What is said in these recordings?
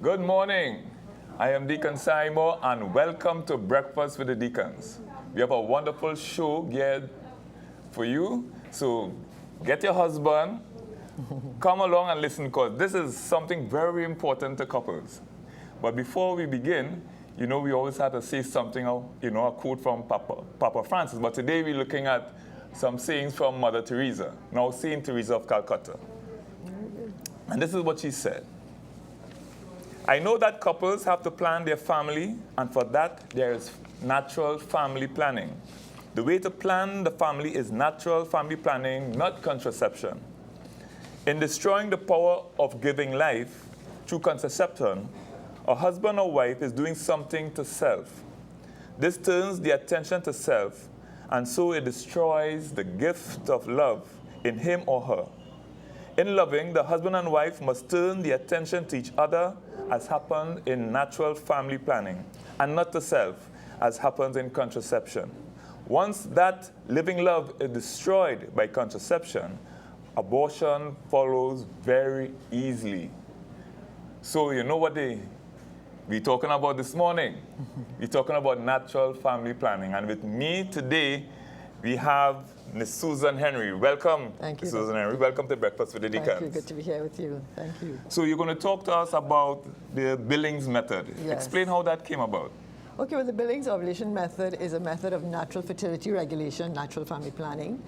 Good morning. I am Deacon Simon, and welcome to Breakfast with the Deacons. We have a wonderful show geared for you. So get your husband, come along and listen, because this is something very important to couples. But before we begin, we always have to say something, a quote from Papa Francis. But today we're looking at some sayings from Mother Teresa, now Saint Teresa of Calcutta. And this is what she said. I know that couples have to plan their family, and for that there is natural family planning. The way to plan the family is natural family planning, not contraception. In destroying the power of giving life through contraception, a husband or wife is doing something to self. This turns the attention to self, and so it destroys the gift of love in him or her. In loving, the husband and wife must turn the attention to each other, as happened in natural family planning, and not to self, as happens in contraception. Once that living love is destroyed by contraception, abortion follows very easily. So you know what we're talking about this morning? We're talking about natural family planning. And with me today, we have Ms. Susan Henry. Welcome, Thank you, Susan Henry. Welcome to Breakfast with the Deacons. Thank you. Good to be here with you. Thank you. So you're going to talk to us about the Billings method. Yes. Explain how that came about. Okay, well, the Billings ovulation method is a method of natural fertility regulation, natural family planning.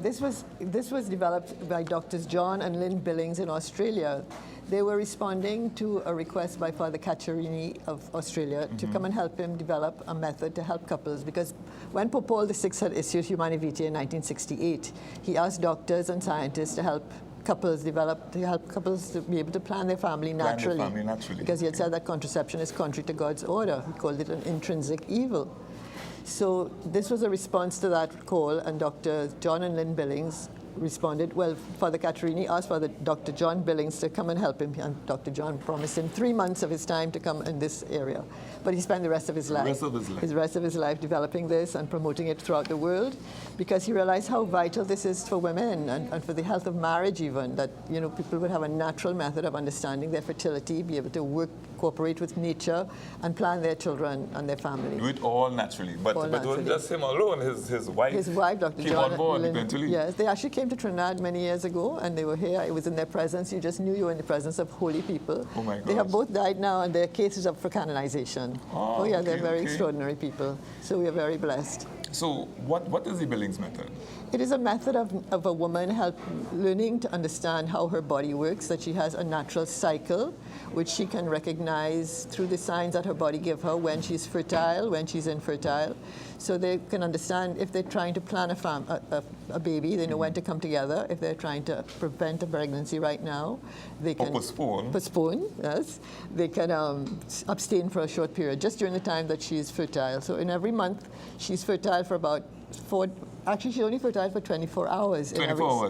This was developed by Doctors John and Lynn Billings in Australia. They were responding to a request by Father Cacciarini of Australia to come and help him develop a method to help couples, because when Pope Paul VI had issued Humanae Vitae in 1968, he asked doctors and scientists to help couples be able to plan their family naturally. Because he had said that contraception is contrary to God's order. He called it an intrinsic evil. So this was a response to that call, and Dr. John and Lynn Billings responded. Well, Father Cacciarini asked Father Dr. John Billings to come and help him, and Dr. John promised him 3 months of his time to come in this area. But he spent the rest of his life developing this and promoting it throughout the world, because he realized how vital this is for women and for the health of marriage even, that people would have a natural method of understanding their fertility, be able to cooperate with nature, and plan their children and their family. Do it all naturally. But it wasn't just him alone. His wife, Dr. came John on board Lynn, eventually. Yes, they actually came to Trinidad many years ago, and they were here. I was in their presence. You just knew you were in the presence of holy people. Oh my God. They have both died now, and their cases up for canonization. They're very extraordinary people. So we are very blessed. So what is the Billings method? It is a method of a woman learning to understand how her body works, that she has a natural cycle, which she can recognize through the signs that her body gives her when she's fertile, when she's infertile. So they can understand if they're trying to plan a baby, they know when to come together. If they're trying to prevent a pregnancy right now, they can postpone, yes. They can abstain for a short period, just during the time that she is fertile. So in every month, she's fertile for about she's only fertile for 24 hours in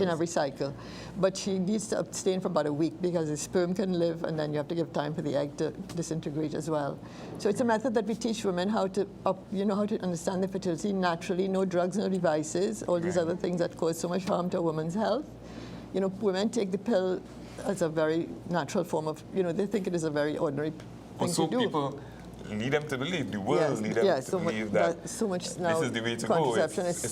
every cycle. But she needs to abstain for about a week, because the sperm can live, and then you have to give time for the egg to disintegrate as well. So it's a method that we teach women how to understand their fertility naturally, no drugs, no devices, all these other things that cause so much harm to a woman's health. Women take the pill as a very natural form of, they think it is a very ordinary thing to do. People lead them to believe, the world lead them to believe that so much now this is the way to go. Contraception is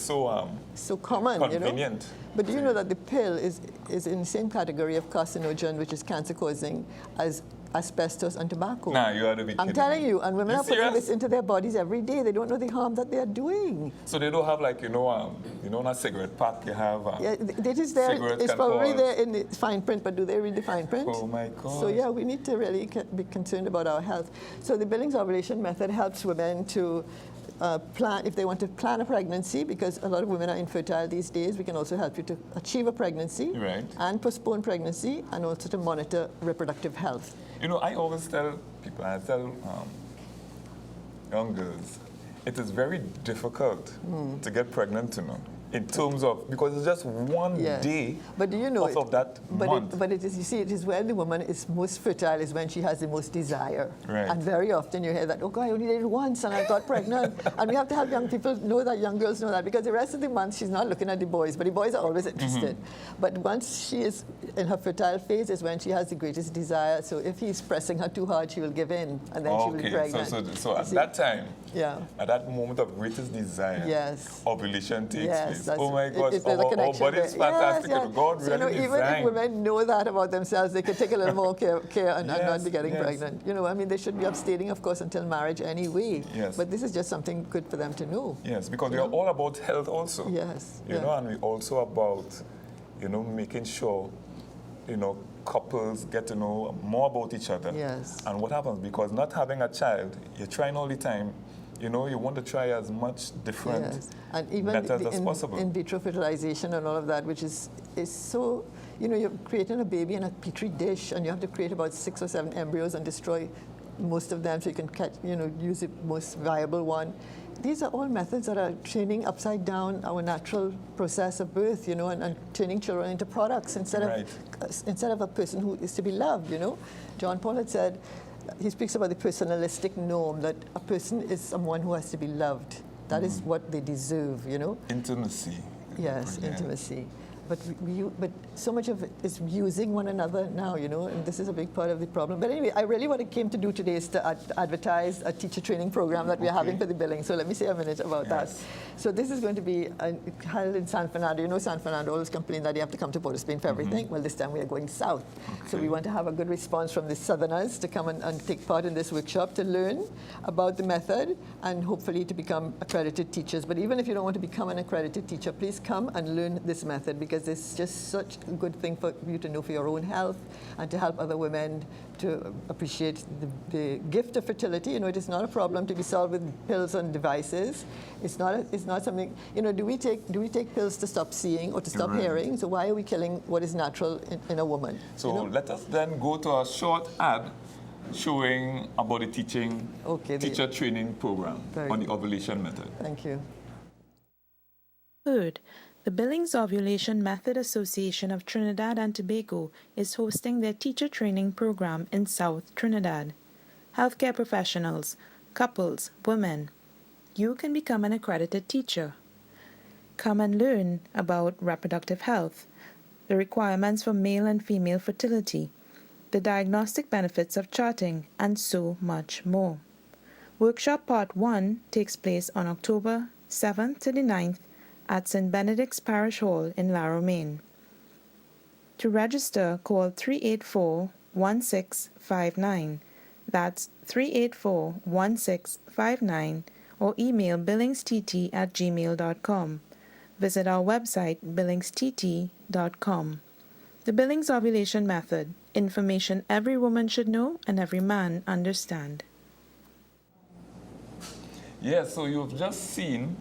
so common, convenient. But do you know that the pill is in the same category of carcinogen, which is cancer-causing, as asbestos and tobacco? Nah, you ought to be kidding. I'm telling you, and women are putting this into their bodies every day. They don't know the harm that they are doing. So they don't have a cigarette pack you have. It is there. It's probably there in the fine print, but do they read the fine print? Oh my God. So we need to really be concerned about our health. So the Billings ovulation method helps women to plan, if they want to plan a pregnancy, because a lot of women are infertile these days. We can also help you to achieve a pregnancy and postpone pregnancy, and also to monitor reproductive health. I always tell people, I tell young girls, it is very difficult to get pregnant, in terms of, because it's just one Yes. day But do you know out of that month. But it is, you see, it is when the woman is most fertile is when she has the most desire. Right. And very often you hear that, oh God, I only did it once and I got pregnant. And we have to help young people know that, young girls know that, because the rest of the month she's not looking at the boys, but the boys are always interested. But once she is in her fertile phase is when she has the greatest desire. So if he's pressing her too hard, she will give in and then she will be pregnant. So at that time, yeah. at that moment of greatest desire, yes. ovulation takes Yes, place. Oh my gosh, there's a our connection body is there. fantastic. Yes, yes. God So, really even if designed. women know that about themselves, they can take a little more care and not be getting yes. pregnant. You know, I mean, they should be abstaining, of course, until marriage anyway. Yes. But this is just something good for them to know. Yes, because we are all about health also. Yes. You know, and we also about, making sure, couples get to know more about each other. Yes. And what happens, because not having a child, you're trying all the time, you want to try as much different Yes. And even methods as possible. in vitro fertilization and all of that, which is so, you're creating a baby in a petri dish and you have to create about 6 or 7 embryos and destroy most of them so you can catch, use the most viable one. These are all methods that are turning upside down our natural process of birth, and turning children into products instead of a person who is to be loved, John Paul had said, he speaks about the personalistic norm, that a person is someone who has to be loved. That is what they deserve, Intimacy. Yes, intimacy. But so much of it is using one another now, and this is a big part of the problem. But anyway, I really what I came to do today is to advertise a teacher training program that we are having for the Billings. So let me say a minute about that. So this is going to be held in San Fernando. San Fernando always complain that you have to come to Port of Spain for everything. Well, this time we are going south. So we want to have a good response from the southerners to come and take part in this workshop to learn about the method and hopefully to become accredited teachers. But even if you don't want to become an accredited teacher, please come and learn this method, because it's just such a good thing for you to know for your own health and to help other women to appreciate the gift of fertility. It is not a problem to be solved with pills and devices. It's not something, do we take pills to stop seeing or to stop hearing? So why are we killing what is natural in a woman? So let us then go to a short ad showing about the teacher training program on the ovulation method. Thank you. Third, the Billings Ovulation Method Association of Trinidad and Tobago is hosting their teacher training program in South Trinidad. Healthcare professionals, couples, women, you can become an accredited teacher. Come and learn about reproductive health, the requirements for male and female fertility, the diagnostic benefits of charting, and so much more. Workshop Part 1 takes place on October 7th to the 9th at St. Benedict's Parish Hall in La Romaine. To register, call 384-1659. That's 384-1659, or email billingstt@gmail.com. Visit our website, billingstt.com. The Billings Ovulation Method, information every woman should know and every man understand. Yes, so you've just seen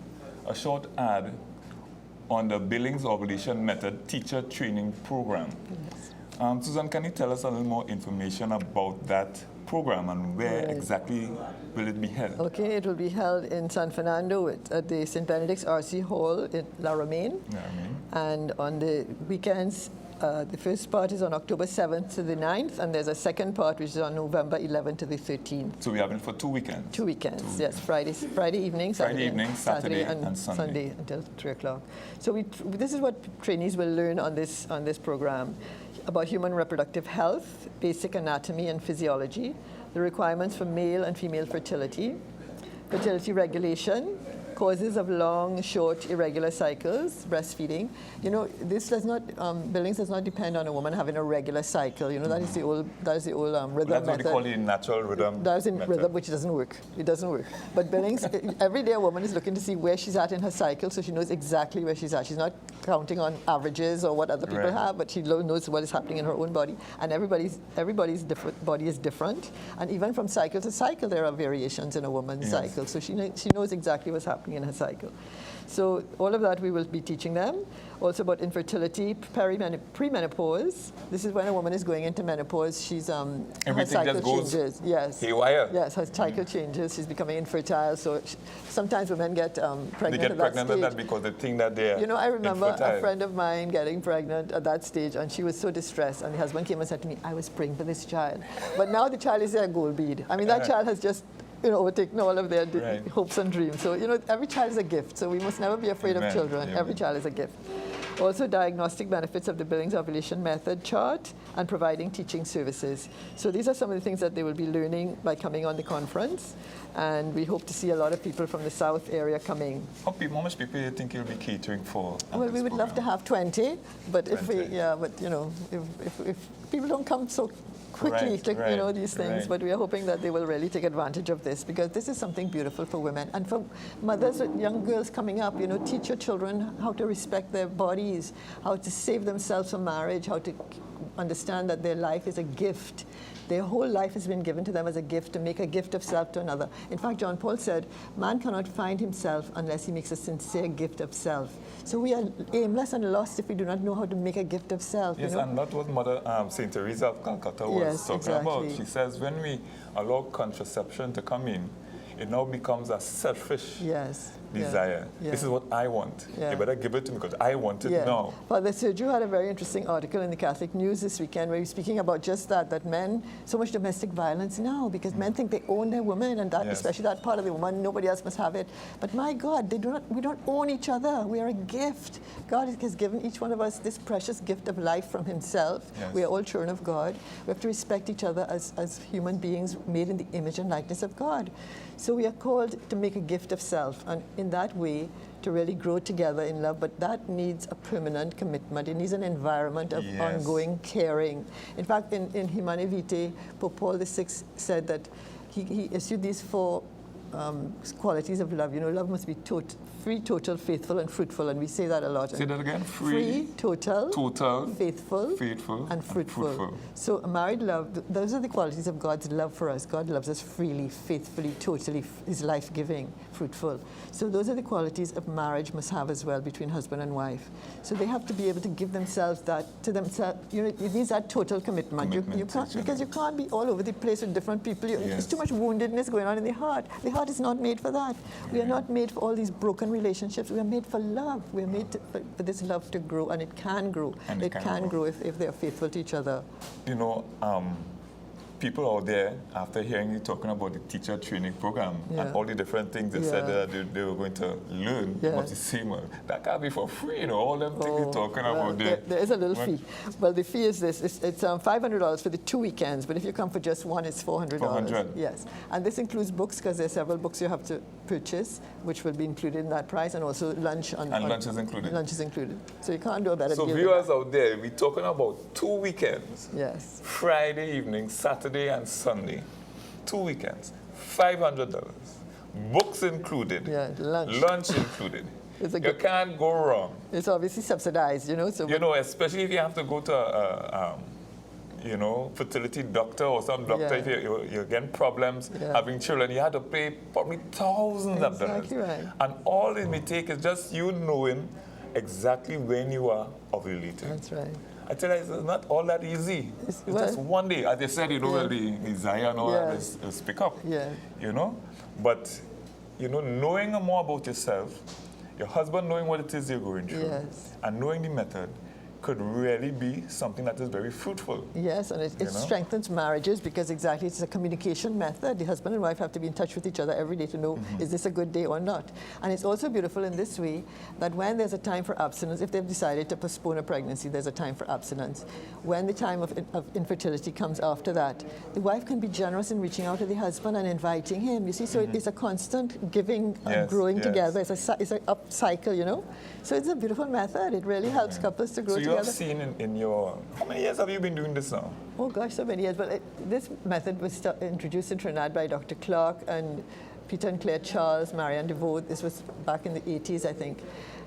a short ad on the Billings Ovulation Method Teacher Training Program. Yes. Susan, can you tell us a little more information about that program and where exactly will it be held? Okay, it will be held in San Fernando at the St. Benedict's RC Hall in La Romaine. And on the weekends, the first part is on October 7th to the 9th, and there's a second part which is on November 11th to the 13th. So we have it for 2 weekends? 2 weekends, yes. Friday evening, Saturday and Sunday until 3 o'clock. So this is what trainees will learn on this program: about human reproductive health, basic anatomy and physiology, the requirements for male and female fertility, fertility regulation, causes of long, short, irregular cycles, breastfeeding. This does not, Billings does not depend on a woman having a regular cycle. That is the old rhythm method. That's what they call the natural rhythm. That is in method. rhythm, which doesn't work. It doesn't work. But Billings, every day a woman is looking to see where she's at in her cycle, so she knows exactly where she's at. She's not counting on averages or what other people have, but she knows what is happening in her own body. And everybody's body is different. And even from cycle to cycle, there are variations in a woman's cycle. So she knows exactly what's happening happening in her cycle. So all of that we will be teaching them. Also about infertility, premenopause. This is when a woman is going into menopause. She's her Everything cycle just goes changes. Yes. haywire. Yes, her cycle changes. She's becoming infertile. So sometimes women get pregnant They get at pregnant that at stage. that because they think that they're You know, I remember infertile. a friend of mine getting pregnant at that stage, and she was so distressed. And the husband came and said to me, "I was praying for this child, but now the child is their gold bead. I mean, that child has just." Overtaken all of their Right. hopes and dreams. So, every child is a gift. So we must never be afraid Amen. of children. Amen. Every child is a gift. Also, diagnostic benefits of the Billings Ovulation Method chart and providing teaching services. So these are some of the things that they will be learning by coming on the conference. And we hope to see a lot of people from the South area coming. How much people do you think you'll be catering for? Well, we would love to have 20, but if 20. if people don't come so quickly, Right, these things, right. but we are hoping that they will really take advantage of this, because this is something beautiful for women and for mothers with young girls coming up. Teach your children how to respect their bodies, how to save themselves from marriage, how to understand that their life is a gift. Their whole life has been given to them as a gift, to make a gift of self to another. In fact, John Paul said, man cannot find himself unless he makes a sincere gift of self. So we are aimless and lost if we do not know how to make a gift of self. Yes, and that's what Mother St. Teresa of Calcutta was Yes, talking about. exactly. She says when we allow contraception to come in, it now becomes a selfish Yes. desire. Yeah. This is what I want. Yeah. You better give it to me because I want it now. Father Sergio had a very interesting article in the Catholic News this weekend where he was speaking about just that men, so much domestic violence now because men think they own their woman, and that, Yes. especially that part of the woman, nobody else must have it. But my God, we don't own each other. We are a gift. God has given each one of us this precious gift of life from himself. Yes. We are all children of God. We have to respect each other as human beings made in the image and likeness of God. So we are called to make a gift of self, and in that way, to really grow together in love. But that needs a permanent commitment. It needs an environment of Yes. ongoing caring. In fact, in Humanae Vitae, Pope Paul VI said that he issued these 4 qualities of love. Love must be free, total, faithful, and fruitful. And we say that a lot. Say that again. Free, total, faithful, and fruitful. So a married love, those are the qualities of God's love for us. God loves us freely, faithfully, totally, is life-giving, fruitful. So those are the qualities of marriage must have as well between husband and wife. So they have to be able to give themselves that to themselves. It needs that total commitment. You can't, because you can't be all over the place with different people. There's too much woundedness going on in the heart. The heart is not made for that. We are not made for all these broken relationships. We are made for love. We are made for this love to grow, and it can grow. And it can grow if they are faithful to each other. People out there, after hearing you talking about the teacher training program and all the different things they said that they were going to learn, must be same. That can't be for free, all them things you're talking about there. There is a little fee. Well, the fee is this. It's $500 for the 2 weekends, but if you come for just one, it's $400. $400. Yes. And this includes books, because there are several books you have to purchase, which will be included in that price, and also lunch. Lunch is included. Lunch is included. So you can't do a better deal So than viewers that. out there, we're talking about 2 weekends. Yes. Friday evening, Saturday and Sunday. 2 weekends. $500. Books included. Yeah, lunch. Lunch included. It's a You good- can't go wrong. It's obviously subsidized, So Especially if you have to go to a fertility doctor or some doctor, if you're getting problems having children, you have to pay probably thousands of dollars. Exactly right. And all it may take is just you knowing exactly when you are ovulating. That's right. I tell you, it's not all that easy. It's just one day. As they said, the desire and all that is pick up. Yeah. But, knowing more about yourself, your husband knowing what it is you're going through, and knowing the method, could really be something that is very fruitful. Yes, and it strengthens marriages because exactly it's a communication method. The husband and wife have to be in touch with each other every day to know is this a good day or not. And it's also beautiful in this way that when there's a time for abstinence, if they've decided to postpone a pregnancy, there's a time for abstinence. When the time of infertility comes after that, the wife can be generous in reaching out to the husband and inviting him. You see, so it's a constant giving and growing together. It's an up cycle, So it's a beautiful method. It really helps couples to grow together. You have seen in your, how many years have you been doing this now? Oh gosh, so many years. But this method was introduced in Trinidad by Dr. Clark and Peter and Claire Charles, Marianne DeVoe. This was back in the 80s, I think.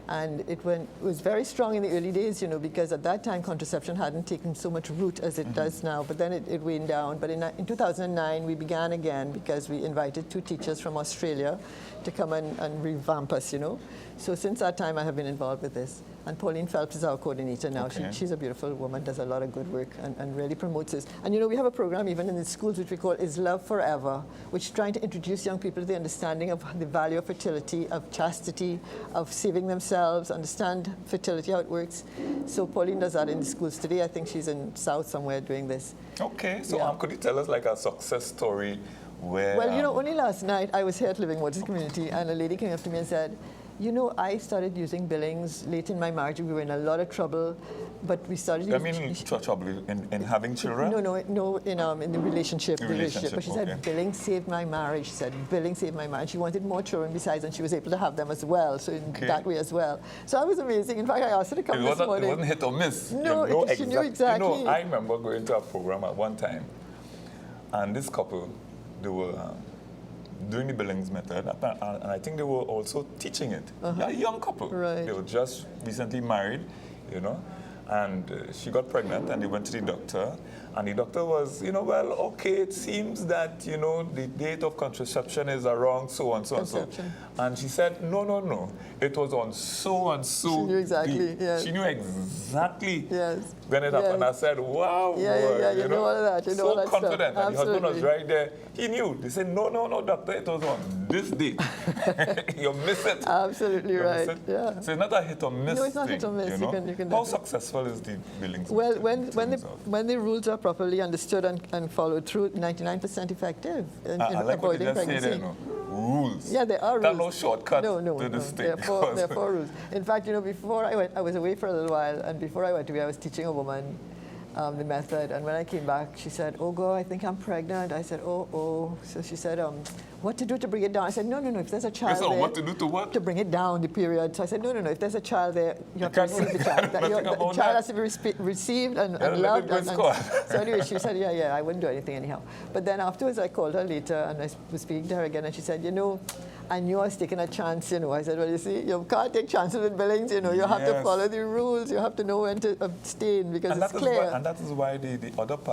And it was very strong in the early days, you know, because at that time contraception hadn't taken so much root as it does now, but then it waned down. But in 2009, we began again because we invited 2 teachers from Australia to come and revamp us, you know. So since that time, I have been involved with this. And Pauline Phelps is our coordinator now. Okay. She's a beautiful woman, does a lot of good work and really promotes this. And you know, we have a program even in the schools which we call Is Love Forever, which is trying to introduce young people to the understanding of the value of fertility, of chastity, of saving themselves, understand fertility, how it works. So Pauline does that in the schools today. I think she's in South somewhere doing this. Okay, so Yeah. could you tell us like a success story where... Well, you know, only last night I was here at Living Waters Community and a lady came up to me and said, you know, I started using Billings late in my marriage. We were in a lot of trouble, but we started I using... mean, trouble in having children? No, in the relationship. The relationship, But she okay. said, Billings saved my marriage. She said, Billings saved my marriage. She wanted more children besides, and she was able to have them as well, so in that way as well. So that was amazing. In fact, I asked her to come this morning. It wasn't hit or miss. No, you know she knew exactly. You know, I remember going to a program at one time, and this couple, they were doing the Billings method, and I think they were also teaching it. A young couple. Right. They were just recently married, you know, and she got pregnant, and they went to the doctor, and the doctor was, you know, well, okay, it seems that, you know, the date of contraception is around so and so and so. And she said, no, it was on so and so. She knew exactly, yes. She knew exactly when it Yes. happened. I said, wow, Yeah, boy, yeah, you know all of that. You know all so that stuff. confident. And the husband was Absolutely. right there. He knew. They said, no, doctor, it was on this date. You miss it. Absolutely You miss right. it. Yeah. So it's not a hit or miss. No, it's not thing, hit or miss. You know? You can How definitely- successful is the Billings Well, method in terms when the rules are properly understood and followed through, 99% effective in I like what you avoiding just said pregnancy. there, no? Rules. Yeah, there are rules. There's no shortcut no, to this thing. There are 4 rules. In fact, you know, before I went, I was away for a little while, and before I went away, I was teaching a woman the method. And when I came back, she said, oh, God, I think I'm pregnant. I said, oh. So she said, what to do to bring it down? I said, no, if there's a child there. What to do to what? To bring it down, the period. So I said, no, if there's a child there, you have to can't receive do the child. nothing The about child that. has to be received and let loved. it go in So anyway, she said, yeah, I wouldn't do anything anyhow. But then afterwards, I called her later, and I was speaking to her again, and she said, you know, I knew I was taking a chance, you know. I said, well, you see, you can't take chances with Billings, you know. You have to follow the rules. You have to know when to abstain because it's clear. And that is why the other part